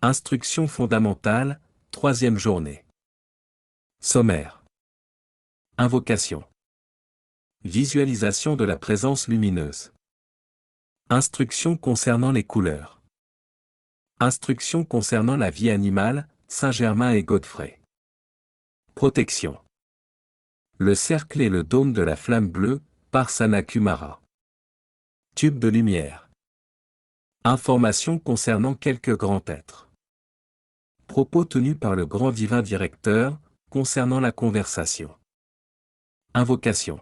Instruction fondamentale, troisième journée. Sommaire. Invocation. Visualisation de la présence lumineuse. Instruction concernant les couleurs. Instruction concernant la vie animale, Saint-Germain et Godfrey. Protection. Le cercle et le dôme de la flamme bleue, par Sanakumara. Tube de lumière. Informations concernant quelques grands êtres. Propos tenus par le grand divin directeur, concernant la conversation. Invocation.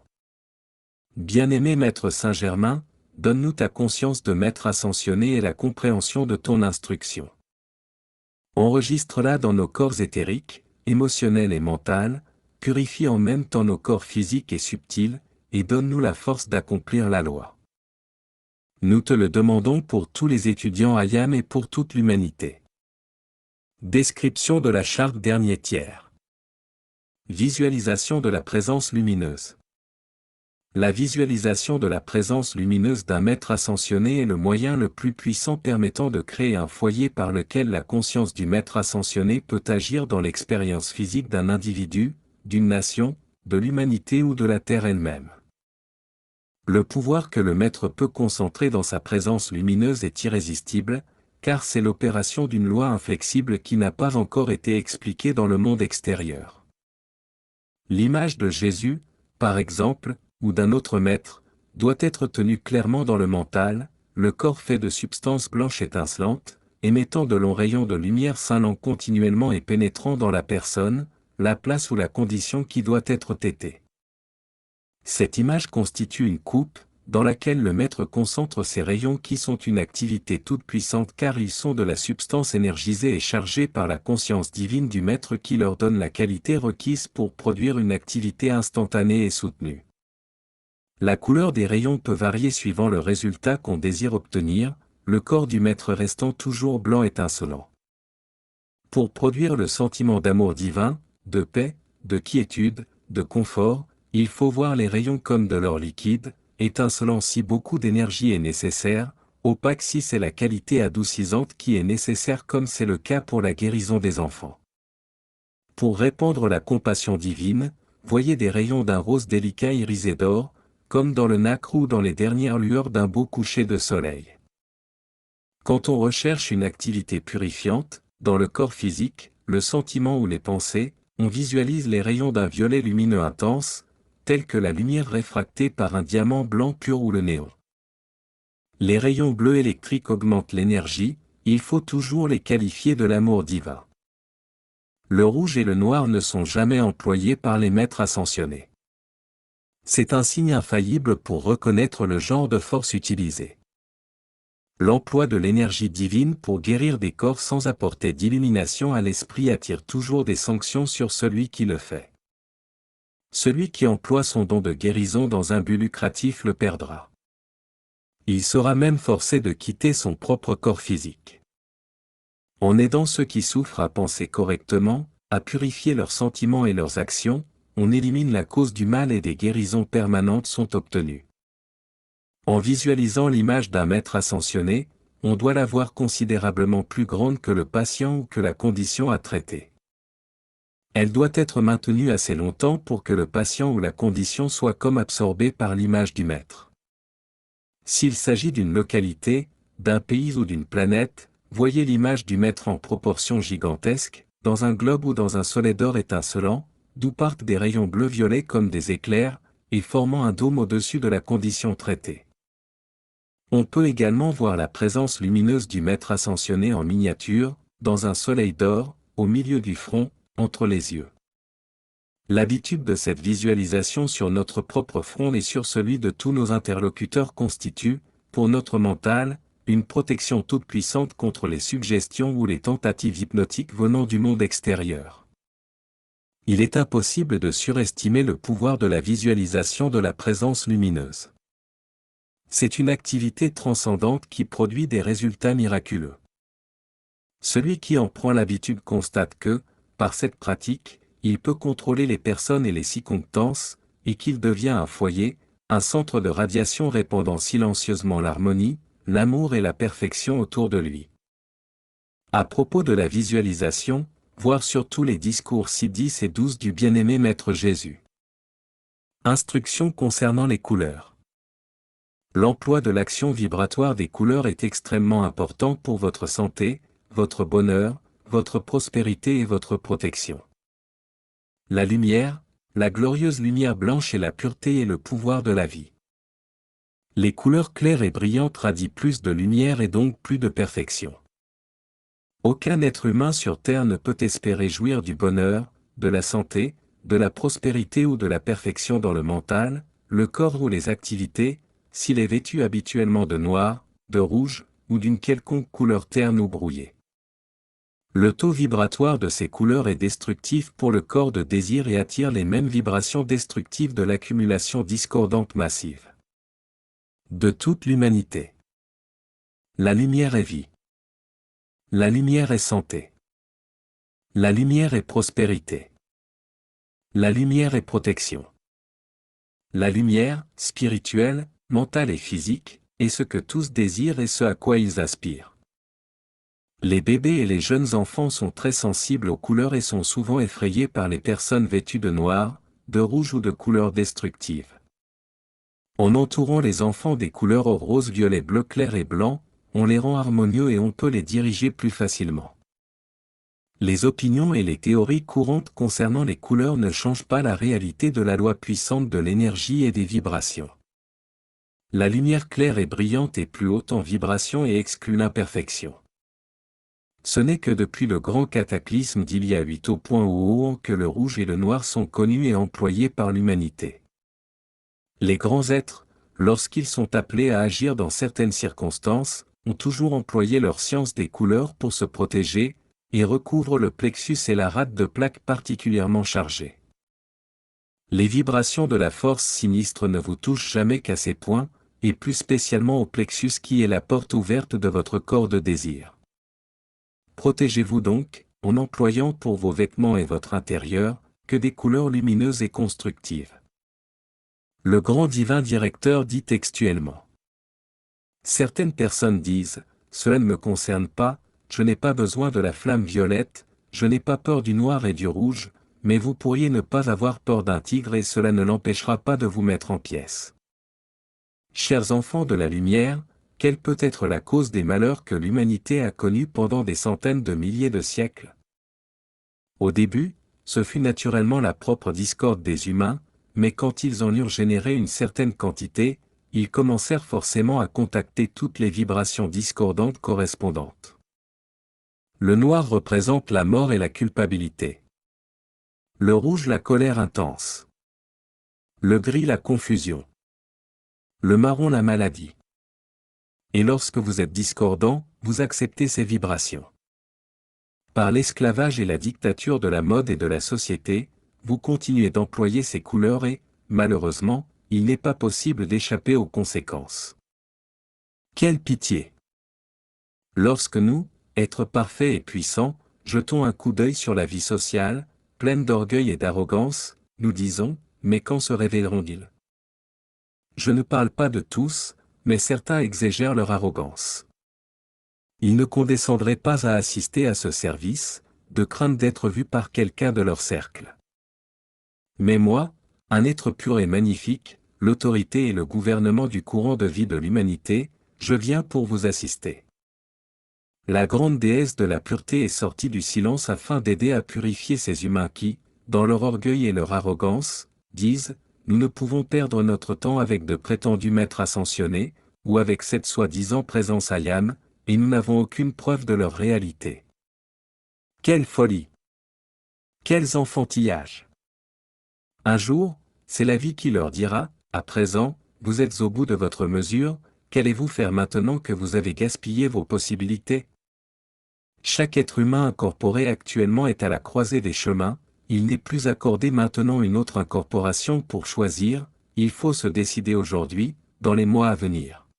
Bien-aimé Maître Saint-Germain, donne-nous ta conscience de Maître ascensionné et la compréhension de ton instruction. Enregistre-la dans nos corps éthériques, émotionnels et mentaux, purifie en même temps nos corps physiques et subtils, et donne-nous la force d'accomplir la loi. Nous te le demandons pour tous les étudiants à YAM et pour toute l'humanité. Description de la charte dernier tiers. Visualisation de la présence lumineuse. La visualisation de la présence lumineuse d'un maître ascensionné est le moyen le plus puissant permettant de créer un foyer par lequel la conscience du maître ascensionné peut agir dans l'expérience physique d'un individu, d'une nation, de l'humanité ou de la Terre elle-même. Le pouvoir que le maître peut concentrer dans sa présence lumineuse est irrésistible, car c'est l'opération d'une loi inflexible qui n'a pas encore été expliquée dans le monde extérieur. L'image de Jésus, par exemple, ou d'un autre maître, doit être tenue clairement dans le mental, le corps fait de substances blanches étincelantes, émettant de longs rayons de lumière scintillant continuellement et pénétrant dans la personne, la place ou la condition qui doit être tétée. Cette image constitue une coupe, dans laquelle le maître concentre ces rayons qui sont une activité toute puissante car ils sont de la substance énergisée et chargée par la conscience divine du maître qui leur donne la qualité requise pour produire une activité instantanée et soutenue. La couleur des rayons peut varier suivant le résultat qu'on désire obtenir, le corps du maître restant toujours blanc étincelant. Pour produire le sentiment d'amour divin, de paix, de quiétude, de confort, il faut voir les rayons comme de l'or liquide, étincelant si beaucoup d'énergie est nécessaire, opaque si c'est la qualité adoucissante qui est nécessaire comme c'est le cas pour la guérison des enfants. Pour répandre la compassion divine, voyez des rayons d'un rose délicat irisé d'or, comme dans le nacre ou dans les dernières lueurs d'un beau coucher de soleil. Quand on recherche une activité purifiante, dans le corps physique, le sentiment ou les pensées, on visualise les rayons d'un violet lumineux intense, tels que la lumière réfractée par un diamant blanc pur ou le néon. Les rayons bleus électriques augmentent l'énergie, il faut toujours les qualifier de l'amour divin. Le rouge et le noir ne sont jamais employés par les maîtres ascensionnés. C'est un signe infaillible pour reconnaître le genre de force utilisé. L'emploi de l'énergie divine pour guérir des corps sans apporter d'illumination à l'esprit attire toujours des sanctions sur celui qui le fait. Celui qui emploie son don de guérison dans un but lucratif le perdra. Il sera même forcé de quitter son propre corps physique. En aidant ceux qui souffrent à penser correctement, à purifier leurs sentiments et leurs actions, on élimine la cause du mal et des guérisons permanentes sont obtenues. En visualisant l'image d'un maître ascensionné, on doit la voir considérablement plus grande que le patient ou que la condition à traiter. Elle doit être maintenue assez longtemps pour que le patient ou la condition soit comme absorbé par l'image du maître. S'il s'agit d'une localité, d'un pays ou d'une planète, voyez l'image du maître en proportion gigantesque, dans un globe ou dans un soleil d'or étincelant, d'où partent des rayons bleu-violet comme des éclairs, et formant un dôme au-dessus de la condition traitée. On peut également voir la présence lumineuse du maître ascensionné en miniature, dans un soleil d'or, au milieu du front, entre les yeux. L'habitude de cette visualisation sur notre propre front et sur celui de tous nos interlocuteurs constitue, pour notre mental, une protection toute puissante contre les suggestions ou les tentatives hypnotiques venant du monde extérieur. Il est impossible de surestimer le pouvoir de la visualisation de la présence lumineuse. C'est une activité transcendante qui produit des résultats miraculeux. Celui qui en prend l'habitude constate que, par cette pratique, il peut contrôler les personnes et les circonstances, et qu'il devient un foyer, un centre de radiation répandant silencieusement l'harmonie, l'amour et la perfection autour de lui. À propos de la visualisation, voir surtout les discours 6, 10 et 12 du bien-aimé Maître Jésus. Instructions concernant les couleurs. L'emploi de l'action vibratoire des couleurs est extrêmement important pour votre santé, votre bonheur, votre prospérité et votre protection. La lumière, la glorieuse lumière blanche est la pureté et le pouvoir de la vie. Les couleurs claires et brillantes radient plus de lumière et donc plus de perfection. Aucun être humain sur Terre ne peut espérer jouir du bonheur, de la santé, de la prospérité ou de la perfection dans le mental, le corps ou les activités, s'il est vêtu habituellement de noir, de rouge, ou d'une quelconque couleur terne ou brouillée. Le taux vibratoire de ces couleurs est destructif pour le corps de désir et attire les mêmes vibrations destructives de l'accumulation discordante massive de toute l'humanité. La lumière est vie. La lumière est santé. La lumière est prospérité. La lumière est protection. La lumière, spirituelle, mentale et physique, est ce que tous désirent et ce à quoi ils aspirent. Les bébés et les jeunes enfants sont très sensibles aux couleurs et sont souvent effrayés par les personnes vêtues de noir, de rouge ou de couleurs destructives. En entourant les enfants des couleurs or, rose, violet, bleu clair et blanc, on les rend harmonieux et on peut les diriger plus facilement. Les opinions et les théories courantes concernant les couleurs ne changent pas la réalité de la loi puissante de l'énergie et des vibrations. La lumière claire et brillante est plus haute en vibration et exclut l'imperfection. Ce n'est que depuis le grand cataclysme d'il y a 8 au point où que le rouge et le noir sont connus et employés par l'humanité. Les grands êtres, lorsqu'ils sont appelés à agir dans certaines circonstances, ont toujours employé leur science des couleurs pour se protéger, et recouvrent le plexus et la rate de plaques particulièrement chargées. Les vibrations de la force sinistre ne vous touchent jamais qu'à ces points, et plus spécialement au plexus qui est la porte ouverte de votre corps de désir. Protégez-vous donc, en employant pour vos vêtements et votre intérieur, que des couleurs lumineuses et constructives. Le grand divin directeur dit textuellement. Certaines personnes disent, cela ne me concerne pas, je n'ai pas besoin de la flamme violette, je n'ai pas peur du noir et du rouge, mais vous pourriez ne pas avoir peur d'un tigre et cela ne l'empêchera pas de vous mettre en pièces. Chers enfants de la lumière, quelle peut être la cause des malheurs que l'humanité a connus pendant des centaines de milliers de siècles? Au début, ce fut naturellement la propre discorde des humains, mais quand ils en eurent généré une certaine quantité, ils commencèrent forcément à contacter toutes les vibrations discordantes correspondantes. Le noir représente la mort et la culpabilité. Le rouge la colère intense. Le gris la confusion. Le marron la maladie. Et lorsque vous êtes discordant, vous acceptez ces vibrations. Par l'esclavage et la dictature de la mode et de la société, vous continuez d'employer ces couleurs et, malheureusement, il n'est pas possible d'échapper aux conséquences. Quelle pitié! Lorsque nous, êtres parfaits et puissants, jetons un coup d'œil sur la vie sociale, pleine d'orgueil et d'arrogance, nous disons, mais quand se révéleront-ils? Je ne parle pas de tous, mais certains exagèrent leur arrogance. Ils ne condescendraient pas à assister à ce service, de crainte d'être vus par quelqu'un de leur cercle. Mais moi, un être pur et magnifique, l'autorité et le gouvernement du courant de vie de l'humanité, je viens pour vous assister. La grande déesse de la pureté est sortie du silence afin d'aider à purifier ces humains qui, dans leur orgueil et leur arrogance, disent, nous ne pouvons perdre notre temps avec de prétendus maîtres ascensionnés, ou avec cette soi-disant présence ayam, et nous n'avons aucune preuve de leur réalité. Quelle folie! Quels enfantillages! Un jour, c'est la vie qui leur dira, à présent, vous êtes au bout de votre mesure, qu'allez-vous faire maintenant que vous avez gaspillé vos possibilités? Chaque être humain incorporé actuellement est à la croisée des chemins, il n'est plus accordé maintenant une autre incorporation pour choisir, il faut se décider aujourd'hui, dans les mois à venir.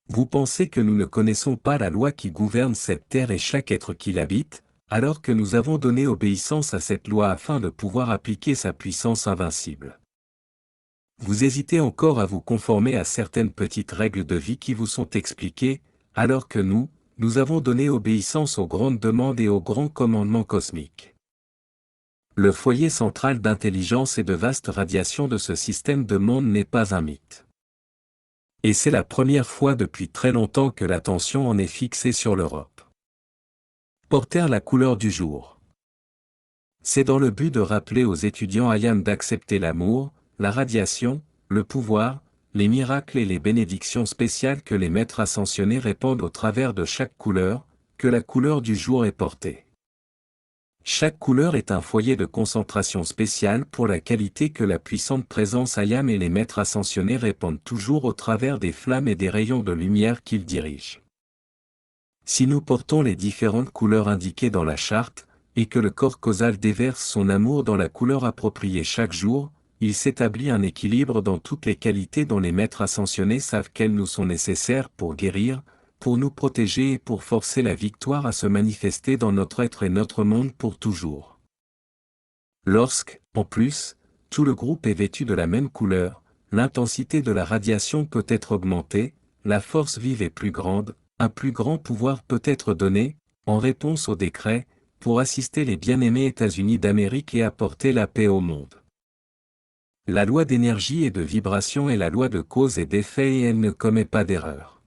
Vous pensez que nous ne connaissons pas la loi qui gouverne cette terre et chaque être qui l'habite, alors que nous avons donné obéissance à cette loi afin de pouvoir appliquer sa puissance invincible. Vous hésitez encore à vous conformer à certaines petites règles de vie qui vous sont expliquées, alors que nous, nous avons donné obéissance aux grandes demandes et aux grands commandements cosmiques. Le foyer central d'intelligence et de vaste radiation de ce système de monde n'est pas un mythe. Et c'est la première fois depuis très longtemps que l'attention en est fixée sur l'Europe. Porter la couleur du jour. C'est dans le but de rappeler aux étudiants IAM d'accepter l'amour, la radiation, le pouvoir, les miracles et les bénédictions spéciales que les maîtres ascensionnés répandent au travers de chaque couleur, que la couleur du jour est portée. Chaque couleur est un foyer de concentration spéciale pour la qualité que la puissante présence IAM et les maîtres ascensionnés répandent toujours au travers des flammes et des rayons de lumière qu'ils dirigent. Si nous portons les différentes couleurs indiquées dans la charte, et que le corps causal déverse son amour dans la couleur appropriée chaque jour, il s'établit un équilibre dans toutes les qualités dont les maîtres ascensionnés savent qu'elles nous sont nécessaires pour guérir, pour nous protéger et pour forcer la victoire à se manifester dans notre être et notre monde pour toujours. Lorsque, en plus, tout le groupe est vêtu de la même couleur, l'intensité de la radiation peut être augmentée, la force vive est plus grande, un plus grand pouvoir peut être donné, en réponse au décret, pour assister les bien-aimés États-Unis d'Amérique et apporter la paix au monde. La loi d'énergie et de vibration est la loi de cause et d'effet et elle ne commet pas d'erreur.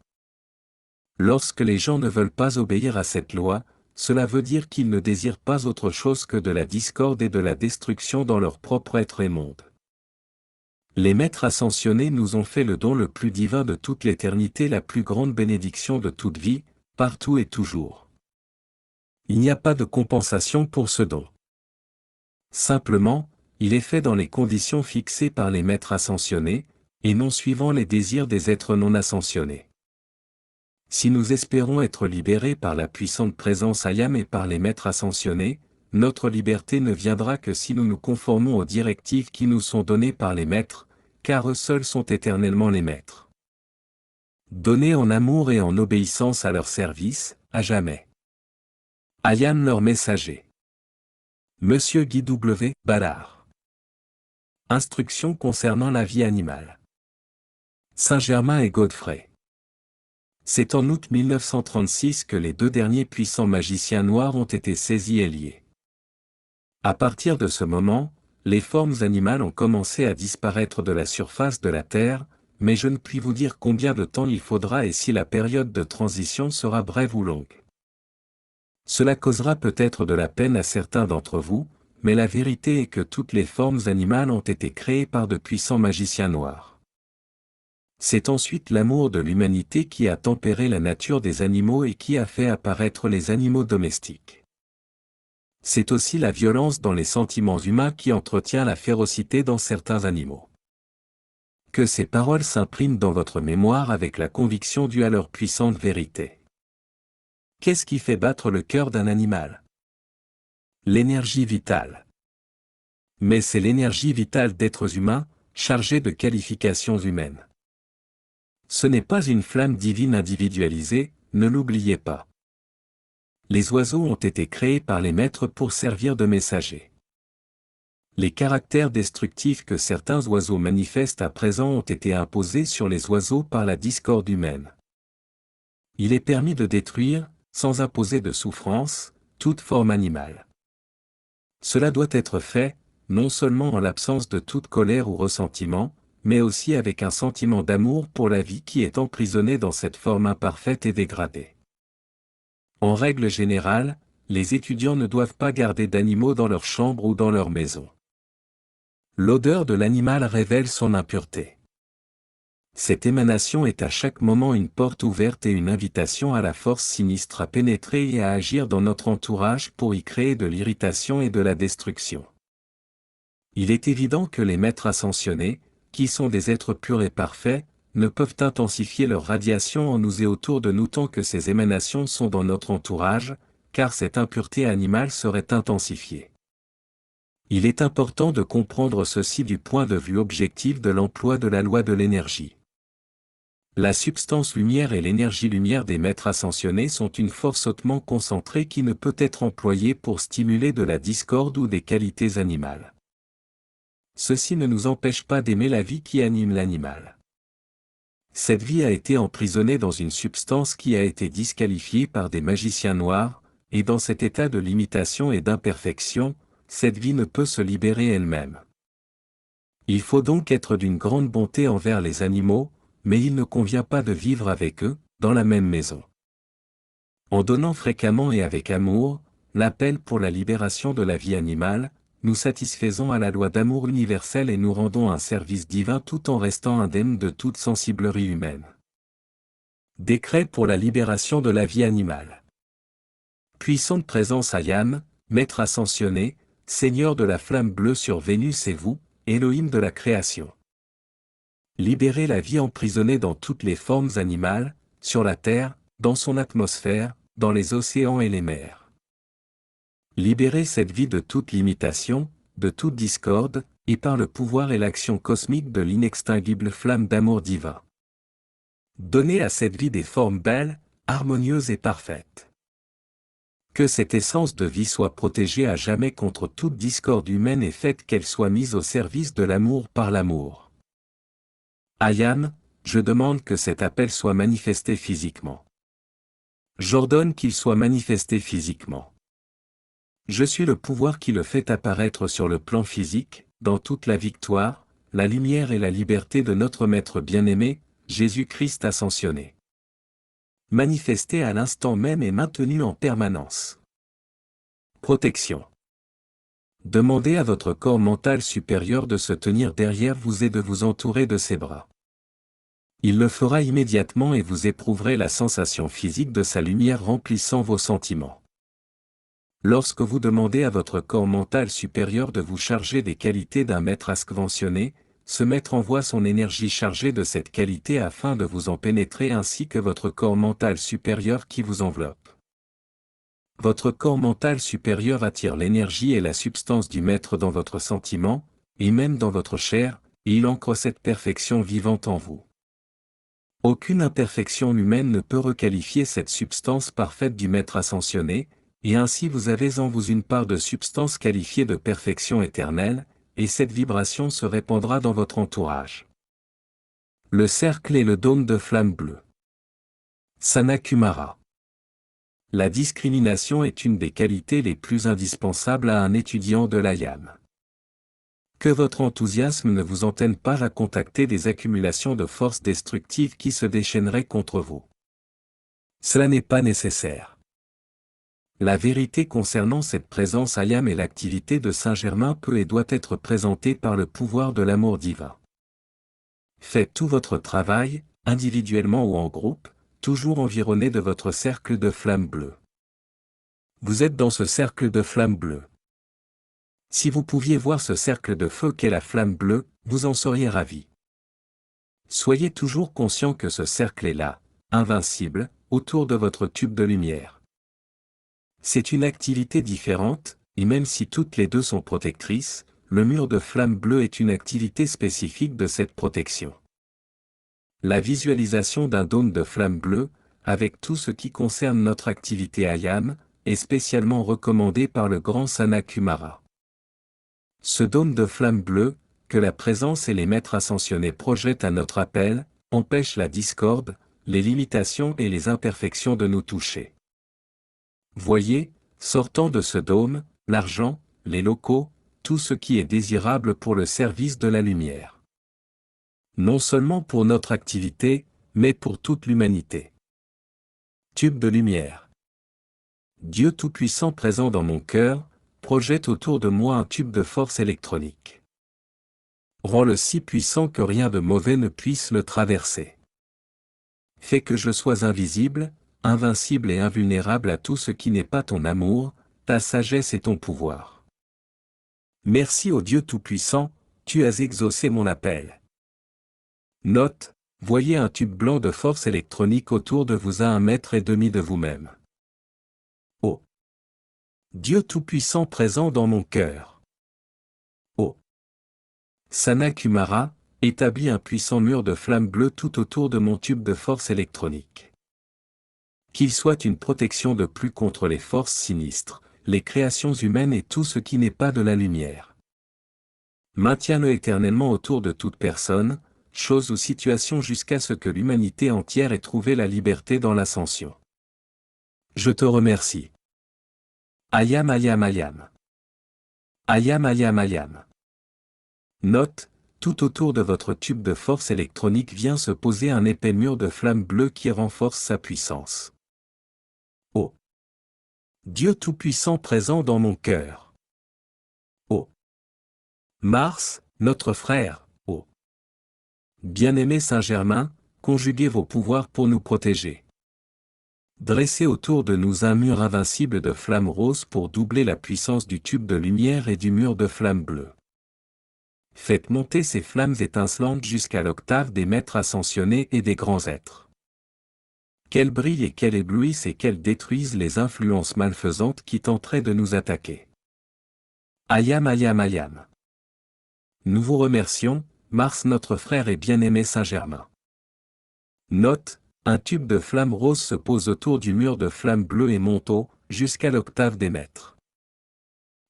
Lorsque les gens ne veulent pas obéir à cette loi, cela veut dire qu'ils ne désirent pas autre chose que de la discorde et de la destruction dans leur propre être et monde. Les maîtres ascensionnés nous ont fait le don le plus divin de toute l'éternité, la plus grande bénédiction de toute vie, partout et toujours. Il n'y a pas de compensation pour ce don. Simplement, il est fait dans les conditions fixées par les maîtres ascensionnés, et non suivant les désirs des êtres non ascensionnés. Si nous espérons être libérés par la puissante présence IAM et par les maîtres ascensionnés, notre liberté ne viendra que si nous nous conformons aux directives qui nous sont données par les maîtres, car eux seuls sont éternellement les maîtres. Donnés en amour et en obéissance à leur service, à jamais. IAM leur messager. Monsieur Guy W. Ballard. Instructions concernant la vie animale. Saint-Germain et Godfrey. C'est en août 1936 que les deux derniers puissants magiciens noirs ont été saisis et liés. À partir de ce moment, les formes animales ont commencé à disparaître de la surface de la Terre, mais je ne puis vous dire combien de temps il faudra et si la période de transition sera brève ou longue. Cela causera peut-être de la peine à certains d'entre vous, mais la vérité est que toutes les formes animales ont été créées par de puissants magiciens noirs. C'est ensuite l'amour de l'humanité qui a tempéré la nature des animaux et qui a fait apparaître les animaux domestiques. C'est aussi la violence dans les sentiments humains qui entretient la férocité dans certains animaux. Que ces paroles s'impriment dans votre mémoire avec la conviction due à leur puissante vérité. Qu'est-ce qui fait battre le cœur d'un animal? L'énergie vitale. Mais c'est l'énergie vitale d'êtres humains, chargés de qualifications humaines. Ce n'est pas une flamme divine individualisée, ne l'oubliez pas. Les oiseaux ont été créés par les maîtres pour servir de messagers. Les caractères destructifs que certains oiseaux manifestent à présent ont été imposés sur les oiseaux par la discorde humaine. Il est permis de détruire, sans imposer de souffrance, toute forme animale. Cela doit être fait, non seulement en l'absence de toute colère ou ressentiment, mais aussi avec un sentiment d'amour pour la vie qui est emprisonnée dans cette forme imparfaite et dégradée. En règle générale, les étudiants ne doivent pas garder d'animaux dans leur chambre ou dans leur maison. L'odeur de l'animal révèle son impureté. Cette émanation est à chaque moment une porte ouverte et une invitation à la force sinistre à pénétrer et à agir dans notre entourage pour y créer de l'irritation et de la destruction. Il est évident que les maîtres ascensionnés, qui sont des êtres purs et parfaits, ne peuvent intensifier leur radiation en nous et autour de nous tant que ces émanations sont dans notre entourage, car cette impureté animale serait intensifiée. Il est important de comprendre ceci du point de vue objectif de l'emploi de la loi de l'énergie. La substance lumière et l'énergie lumière des maîtres ascensionnés sont une force hautement concentrée qui ne peut être employée pour stimuler de la discorde ou des qualités animales. Ceci ne nous empêche pas d'aimer la vie qui anime l'animal. Cette vie a été emprisonnée dans une substance qui a été disqualifiée par des magiciens noirs, et dans cet état de limitation et d'imperfection, cette vie ne peut se libérer elle-même. Il faut donc être d'une grande bonté envers les animaux, mais il ne convient pas de vivre avec eux, dans la même maison. En donnant fréquemment et avec amour, l'appel pour la libération de la vie animale, nous satisfaisons à la loi d'amour universel et nous rendons un service divin tout en restant indemnes de toute sensiblerie humaine. Décret pour la libération de la vie animale. Puissante présence Ayam, Maître ascensionné, Seigneur de la flamme bleue sur Vénus et vous, Elohim de la création. Libérez la vie emprisonnée dans toutes les formes animales, sur la terre, dans son atmosphère, dans les océans et les mers. Libérez cette vie de toute limitation, de toute discorde, et par le pouvoir et l'action cosmique de l'inextinguible flamme d'amour divin. Donnez à cette vie des formes belles, harmonieuses et parfaites. Que cette essence de vie soit protégée à jamais contre toute discorde humaine et faite qu'elle soit mise au service de l'amour par l'amour. Ayam, je demande que cet appel soit manifesté physiquement. J'ordonne qu'il soit manifesté physiquement. Je suis le pouvoir qui le fait apparaître sur le plan physique, dans toute la victoire, la lumière et la liberté de notre Maître bien-aimé, Jésus-Christ ascensionné. Manifesté à l'instant même et maintenu en permanence. Protection. Demandez à votre corps mental supérieur de se tenir derrière vous et de vous entourer de ses bras. Il le fera immédiatement et vous éprouverez la sensation physique de sa lumière remplissant vos sentiments. Lorsque vous demandez à votre corps mental supérieur de vous charger des qualités d'un maître ascensionné, ce maître envoie son énergie chargée de cette qualité afin de vous en pénétrer ainsi que votre corps mental supérieur qui vous enveloppe. Votre corps mental supérieur attire l'énergie et la substance du maître dans votre sentiment, et même dans votre chair, et il ancre cette perfection vivante en vous. Aucune imperfection humaine ne peut requalifier cette substance parfaite du maître ascensionné, et ainsi vous avez en vous une part de substance qualifiée de perfection éternelle, et cette vibration se répandra dans votre entourage. Le cercle et le dôme de flamme bleue. Sanakumara. La discrimination est une des qualités les plus indispensables à un étudiant de l'Ayam. Que votre enthousiasme ne vous entraîne pas à contacter des accumulations de forces destructives qui se déchaîneraient contre vous. Cela n'est pas nécessaire. La vérité concernant cette présence Ayam et l'activité de Saint-Germain peut et doit être présentée par le pouvoir de l'amour divin. Faites tout votre travail, individuellement ou en groupe, toujours environné de votre cercle de flamme bleue. Vous êtes dans ce cercle de flamme bleue. Si vous pouviez voir ce cercle de feu qu'est la flamme bleue, vous en seriez ravi. Soyez toujours conscient que ce cercle est là, invincible, autour de votre tube de lumière. C'est une activité différente, et même si toutes les deux sont protectrices, le mur de flamme bleue est une activité spécifique de cette protection. La visualisation d'un dôme de flamme bleue, avec tout ce qui concerne notre activité Ayam, est spécialement recommandée par le grand Sanakumara. Ce dôme de flamme bleue, que la présence et les maîtres ascensionnés projettent à notre appel, empêche la discorde, les limitations et les imperfections de nous toucher. Voyez, sortant de ce dôme, l'argent, les locaux, tout ce qui est désirable pour le service de la lumière. Non seulement pour notre activité, mais pour toute l'humanité. Tube de lumière. Dieu Tout-Puissant présent dans mon cœur, projette autour de moi un tube de force électronique. Rends-le si puissant que rien de mauvais ne puisse le traverser. Fais que je sois invisible, invincible et invulnérable à tout ce qui n'est pas ton amour, ta sagesse et ton pouvoir. Merci ô Dieu Tout-Puissant, tu as exaucé mon appel. Note, voyez un tube blanc de force électronique autour de vous à 1,5 m de vous-même. Ô Dieu Tout-Puissant présent dans mon cœur. Ô Sanakumara, établis un puissant mur de flamme bleue tout autour de mon tube de force électronique. Qu'il soit une protection de plus contre les forces sinistres, les créations humaines et tout ce qui n'est pas de la lumière. Maintiens-le éternellement autour de toute personne, chose ou situation jusqu'à ce que l'humanité entière ait trouvé la liberté dans l'ascension. Je te remercie. Ayam ayam ayam. Ayam ayam ayam. Note, tout autour de votre tube de force électronique vient se poser un épais mur de flamme bleue qui renforce sa puissance. Oh! Dieu Tout-Puissant présent dans mon cœur. Oh! Mars, notre frère, oh! Bien-aimé Saint-Germain, conjuguez vos pouvoirs pour nous protéger. Dressez autour de nous un mur invincible de flammes roses pour doubler la puissance du tube de lumière et du mur de flammes bleues. Faites monter ces flammes étincelantes jusqu'à l'octave des maîtres ascensionnés et des grands êtres. Qu'elles brillent et qu'elles éblouissent et qu'elles détruisent les influences malfaisantes qui tenteraient de nous attaquer. Ayam ayam ayam. Nous vous remercions, Mars notre frère et bien-aimé Saint-Germain. Note, un tube de flammes roses se pose autour du mur de flammes bleues et monte haut, jusqu'à l'octave des maîtres.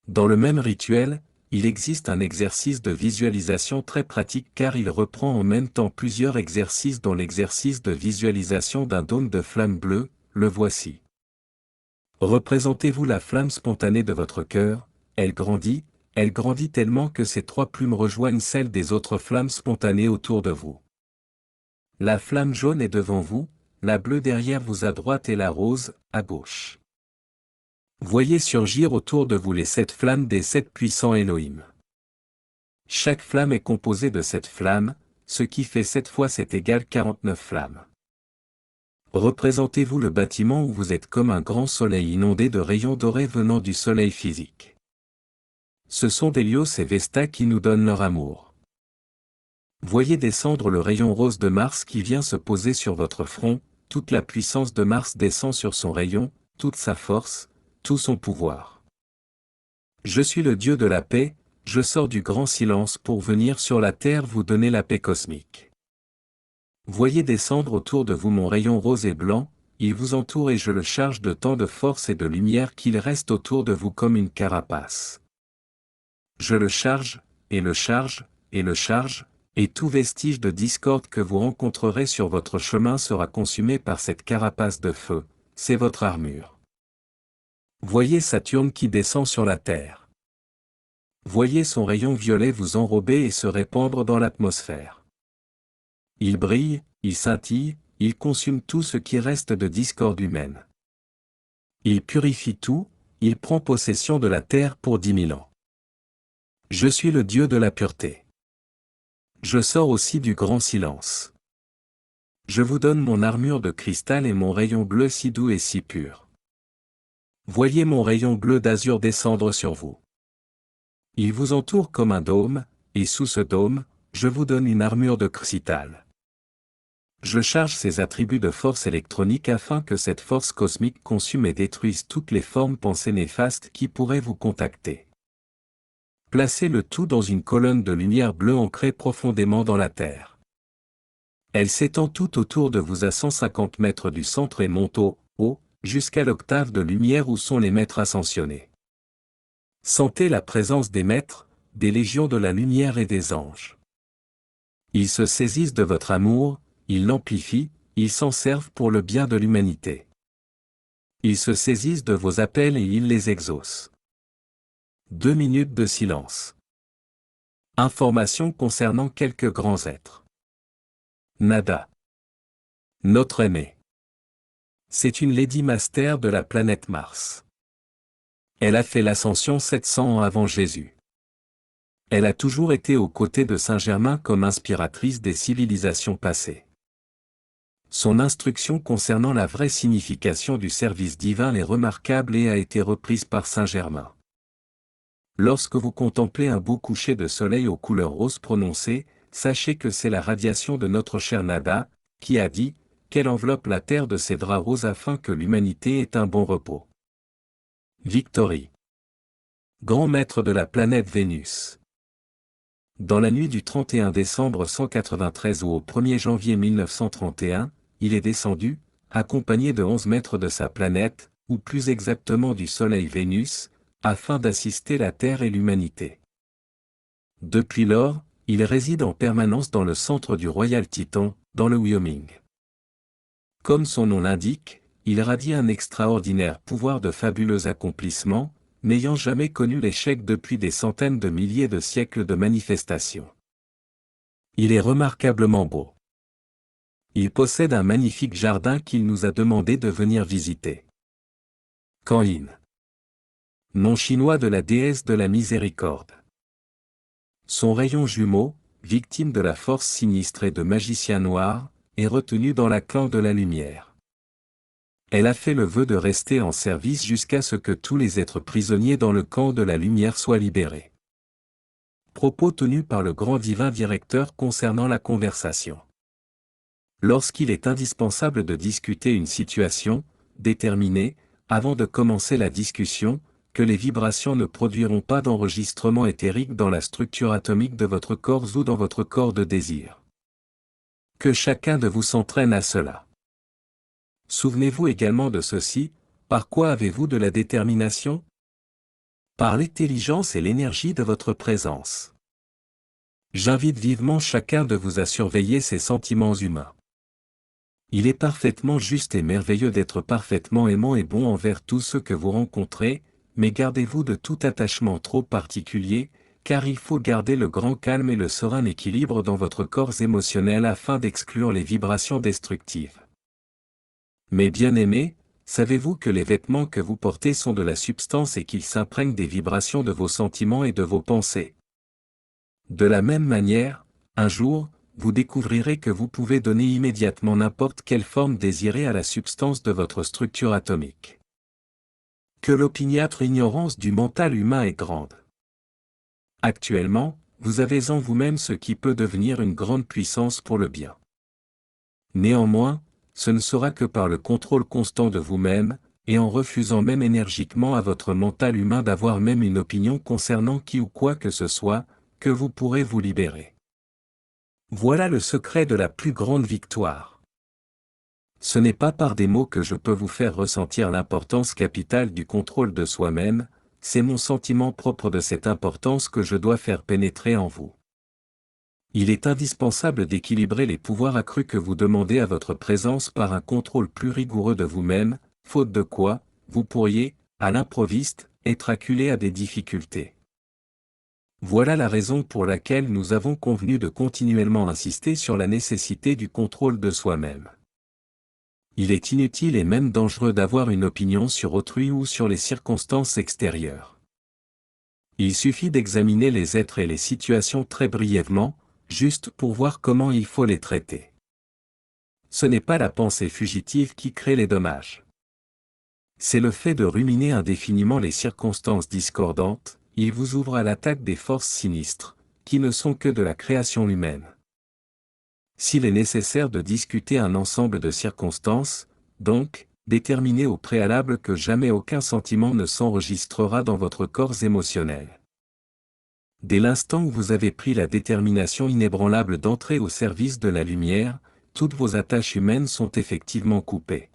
Dans le même rituel, il existe un exercice de visualisation très pratique car il reprend en même temps plusieurs exercices dont l'exercice de visualisation d'un dôme de flamme bleue, le voici. Représentez-vous la flamme spontanée de votre cœur, elle grandit tellement que ces trois plumes rejoignent celles des autres flammes spontanées autour de vous. La flamme jaune est devant vous, la bleue derrière vous à droite et la rose, à gauche. Voyez surgir autour de vous les 7 flammes des 7 puissants Elohim. Chaque flamme est composée de 7 flammes, ce qui fait 7 fois 7 égale 49 flammes. Représentez-vous le bâtiment où vous êtes comme un grand soleil inondé de rayons dorés venant du soleil physique. Ce sont Hélios et Vesta qui nous donnent leur amour. Voyez descendre le rayon rose de Mars qui vient se poser sur votre front, toute la puissance de Mars descend sur son rayon, toute sa force, tout son pouvoir. Je suis le Dieu de la paix, je sors du grand silence pour venir sur la terre vous donner la paix cosmique. Voyez descendre autour de vous mon rayon rose et blanc, il vous entoure et je le charge de tant de force et de lumière qu'il reste autour de vous comme une carapace. Je le charge, et le charge, et le charge, et tout vestige de discorde que vous rencontrerez sur votre chemin sera consumé par cette carapace de feu, c'est votre armure. Voyez Saturne qui descend sur la Terre. Voyez son rayon violet vous enrober et se répandre dans l'atmosphère. Il brille, il scintille, il consume tout ce qui reste de discorde humaine. Il purifie tout, il prend possession de la terre pour 10 000 ans. Je suis le Dieu de la pureté. Je sors aussi du grand silence. Je vous donne mon armure de cristal et mon rayon bleu si doux et si pur. Voyez mon rayon bleu d'azur descendre sur vous. Il vous entoure comme un dôme, et sous ce dôme, je vous donne une armure de cristal. Je charge ces attributs de force électronique afin que cette force cosmique consume et détruise toutes les formes pensées néfastes qui pourraient vous contacter. Placez le tout dans une colonne de lumière bleue ancrée profondément dans la terre. Elle s'étend tout autour de vous à 150 mètres du centre et monte haut, jusqu'à l'octave de lumière où sont les maîtres ascensionnés. Sentez la présence des maîtres, des légions de la lumière et des anges. Ils se saisissent de votre amour, ils l'amplifient, ils s'en servent pour le bien de l'humanité. Ils se saisissent de vos appels et ils les exaucent. 2 minutes de silence. Informations concernant quelques grands êtres. Nada. Notre aimée. C'est une Lady Master de la planète Mars. Elle a fait l'ascension 700 ans avant Jésus. Elle a toujours été aux côtés de Saint-Germain comme inspiratrice des civilisations passées. Son instruction concernant la vraie signification du service divin est remarquable et a été reprise par Saint-Germain. Lorsque vous contemplez un beau coucher de soleil aux couleurs roses prononcées, sachez que c'est la radiation de notre chère Nada, qui a dit qu'elle enveloppe la terre de ses draps roses afin que l'humanité ait un bon repos. Victory. Grand maître de la planète Vénus. Dans la nuit du 31 décembre 193 ou au 1er janvier 1931, il est descendu, accompagné de 11 maîtres de sa planète, ou plus exactement du soleil Vénus, afin d'assister la Terre et l'humanité. Depuis lors, Il réside en permanence dans le centre du Royal Titan, dans le Wyoming. Comme son nom l'indique, il radie un extraordinaire pouvoir de fabuleux accomplissements, n'ayant jamais connu l'échec depuis des centaines de milliers de siècles de manifestations. Il est remarquablement beau. Il possède un magnifique jardin qu'il nous a demandé de venir visiter. Kanyin. Nom chinois de la déesse de la miséricorde. Son rayon jumeau, victime de la force sinistre et de magicien noir, est retenu dans la clan de la lumière. Elle a fait le vœu de rester en service jusqu'à ce que tous les êtres prisonniers dans le camp de la lumière soient libérés. Propos tenus par le grand divin directeur concernant la conversation. Lorsqu'il est indispensable de discuter une situation, déterminée, avant de commencer la discussion, que les vibrations ne produiront pas d'enregistrement éthérique dans la structure atomique de votre corps ou dans votre corps de désir. Que chacun de vous s'entraîne à cela. Souvenez-vous également de ceci, par quoi avez-vous de la détermination? Par l'intelligence et l'énergie de votre présence. J'invite vivement chacun de vous à surveiller ses sentiments humains. Il est parfaitement juste et merveilleux d'être parfaitement aimant et bon envers tous ceux que vous rencontrez, mais gardez-vous de tout attachement trop particulier, car il faut garder le grand calme et le serein équilibre dans votre corps émotionnel afin d'exclure les vibrations destructives. Mes bien-aimés, savez-vous que les vêtements que vous portez sont de la substance et qu'ils s'imprègnent des vibrations de vos sentiments et de vos pensées? De la même manière, un jour, vous découvrirez que vous pouvez donner immédiatement n'importe quelle forme désirée à la substance de votre structure atomique. Que l'opiniâtre ignorance du mental humain est grande. Actuellement, vous avez en vous-même ce qui peut devenir une grande puissance pour le bien. Néanmoins, ce ne sera que par le contrôle constant de vous-même, et en refusant même énergiquement à votre mental humain d'avoir même une opinion concernant qui ou quoi que ce soit, que vous pourrez vous libérer. Voilà le secret de la plus grande victoire. Ce n'est pas par des mots que je peux vous faire ressentir l'importance capitale du contrôle de soi-même, c'est mon sentiment propre de cette importance que je dois faire pénétrer en vous. Il est indispensable d'équilibrer les pouvoirs accrus que vous demandez à votre présence par un contrôle plus rigoureux de vous-même, faute de quoi, vous pourriez, à l'improviste, être acculé à des difficultés. Voilà la raison pour laquelle nous avons convenu de continuellement insister sur la nécessité du contrôle de soi-même. Il est inutile et même dangereux d'avoir une opinion sur autrui ou sur les circonstances extérieures. Il suffit d'examiner les êtres et les situations très brièvement, juste pour voir comment il faut les traiter. Ce n'est pas la pensée fugitive qui crée les dommages. C'est le fait de ruminer indéfiniment les circonstances discordantes, il vous ouvre à l'attaque des forces sinistres, qui ne sont que de la création humaine. S'il est nécessaire de discuter un ensemble de circonstances, donc, déterminez au préalable que jamais aucun sentiment ne s'enregistrera dans votre corps émotionnel. Dès l'instant où vous avez pris la détermination inébranlable d'entrer au service de la lumière, toutes vos attaches humaines sont effectivement coupées.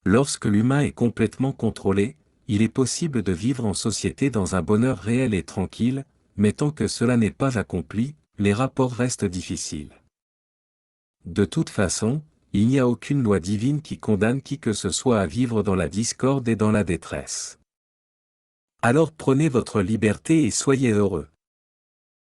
Lorsque l'humain est complètement contrôlé, il est possible de vivre en société dans un bonheur réel et tranquille, mais tant que cela n'est pas accompli, les rapports restent difficiles. De toute façon, il n'y a aucune loi divine qui condamne qui que ce soit à vivre dans la discorde et dans la détresse. Alors prenez votre liberté et soyez heureux.